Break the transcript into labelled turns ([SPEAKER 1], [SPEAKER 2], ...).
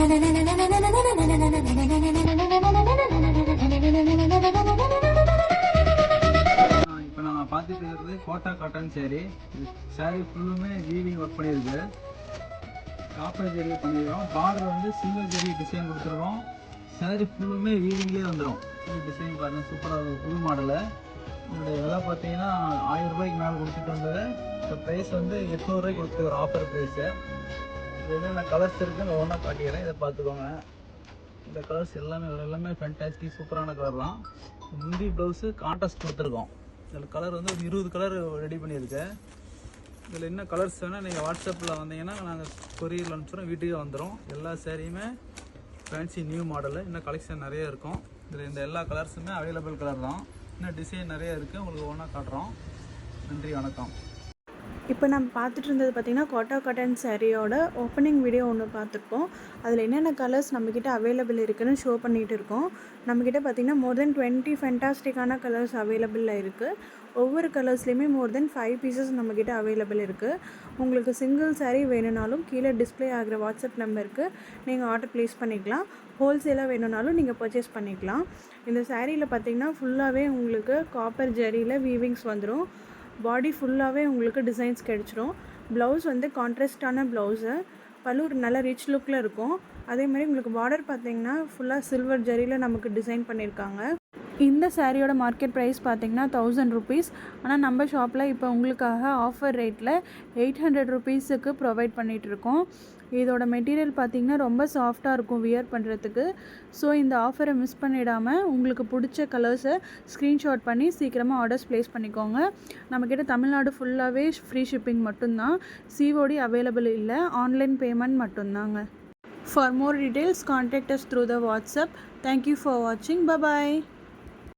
[SPEAKER 1] இப்போ நாங்கள் பார்த்துட்டு இருக்கிறது கோட்டா காட்டன் சேரீ. சேரீ ஃபுல்லுமே வீவிங் ஒர்க் பண்ணியிருக்கு. காப்பர் ஜெரி பண்ணிடுறோம். பார்டர் வந்து சில்வர் ஜெரி டிசைன் கொடுத்துருக்கோம். சேரீ ஃபுல்லுமே வீவிங்லேயே வந்துடும். டிசைன் பாருங்கள், சூப்பராக இருக்கும். புது மாடலு. இதோடைய விலை பார்த்தீங்கன்னா 1000 ரூபாய்க்கு மேலே கொடுத்துட்டு இருந்தது. இந்த ப்ரைஸ் வந்து 800 ரூபாய்க்கு கொடுத்து ஒரு ஆஃபர் ப்ரைஸு. இது என்னென்ன கலர்ஸ் இருக்குன்னு ஒன்றா காட்டிக்கிறேன், இதை பார்த்துக்கோங்க. இந்த கலர்ஸ் எல்லாமே ஃபேண்டாஸ்டிக் சூப்பரான கலர் தான். முந்தி ப்ளவுஸு கான்ட்ராஸ்ட் கொடுத்துருக்கோம். இதில் கலர் வந்து ஒரு 20 கலர் ரெடி பண்ணியிருக்கேன். இதில் என்ன கலர்ஸ் வேணால் நீங்கள் வாட்ஸ்அப்பில் வந்தீங்கன்னா நாங்கள் கொரியரில் அனுப்பிச்சிடுறோம், வீட்டுக்கே வந்துடும். எல்லா சேரீயுமே ஃபேன்சி நியூ மாடலு. இன்னும் கலெக்ஷன் நிறைய இருக்கும். இதில் இந்த எல்லா கலர்ஸுமே அவைலபிள் கலர் தான். இன்னும் டிசைன் நிறைய இருக்குது, உங்களுக்கு ஒன்றா காட்டுறோம். நன்றி, வணக்கம்.
[SPEAKER 2] இப்போ நம்ம பார்த்துட்டு இருந்தது பார்த்திங்கன்னா கோட்டா காட்டன் சாரியோட ஓப்பனிங் வீடியோ ஒன்று பார்த்துருக்கோம். அதில் என்னென்ன கலர்ஸ் நம்மக்கிட்ட அவைலபிள் இருக்குதுன்னு ஷோ பண்ணிகிட்டு இருக்கோம். நம்மக்கிட்ட பார்த்திங்கன்னா மோர் தென் 20 ஃபென்டாஸ்டிக்கான கலர்ஸ் அவைலபிளாக இருக்குது. ஒவ்வொரு கலர்ஸ்லேயுமே மோர் தென் 5 பீசஸ் நம்மக்கிட்ட அவைலபிள் இருக்குது. உங்களுக்கு சிங்கிள் சாரீ வேணும்னாலும் கீழே டிஸ்பிளே ஆகிற வாட்ஸ்அப் நம்பருக்கு நீங்கள் ஆர்டர் ப்ளேஸ் பண்ணிக்கலாம். ஹோல்சேலாக வேணும்னாலும் நீங்கள் பர்ச்சேஸ் பண்ணிக்கலாம். இந்த சாரியில் பார்த்திங்கன்னா ஃபுல்லாகவே உங்களுக்கு காப்பர் ஜரியில் வீவிங்ஸ் வந்துடும். பாடி ஃபுல்லாகவே உங்களுக்கு டிசைன்ஸ் கிடச்சிரும். ப்ளவுஸ் வந்து கான்ட்ராஸ்டான ப்ளவுஸு. பல்லு நல்ல ரிச் லுக்கில் இருக்கும். அதே மாதிரி உங்களுக்கு பார்டர் பார்த்திங்கன்னா ஃபுல்லாக சில்வர் ஜரியில் நமக்கு டிசைன் பண்ணியிருக்காங்க. இந்த சாரியோட மார்க்கெட் ப்ரைஸ் பார்த்திங்கன்னா 1000 ருபீஸ். ஆனால் நம்ம ஷாப்பில் இப்போ உங்களுக்காக ஆஃபர் ரேட்டில் 800 ருபீஸுக்கு ப்ரொவைட் பண்ணிகிட்ருக்கோம். இதோட மெட்டீரியல் பார்த்திங்கன்னா ரொம்ப சாஃப்டாக இருக்கும் வியர் பண்ணுறதுக்கு. ஸோ இந்த ஆஃபரை மிஸ் பண்ணிடாமல் உங்களுக்கு பிடிச்ச கலர்ஸை ஸ்க்ரீன்ஷாட் பண்ணி சீக்கிரமாக ஆர்டர்ஸ் ப்ளேஸ் பண்ணிக்கோங்க. நம்மக்கிட்ட தமிழ்நாடு ஃபுல்லாகவே ஃப்ரீ ஷிப்பிங் மட்டும்தான். சிஓடி அவைலபிள் இல்லை, ஆன்லைன் பேமெண்ட் மட்டும்தாங்க. For more details, contact us through the WhatsApp. Thank you for watching. Bye bye.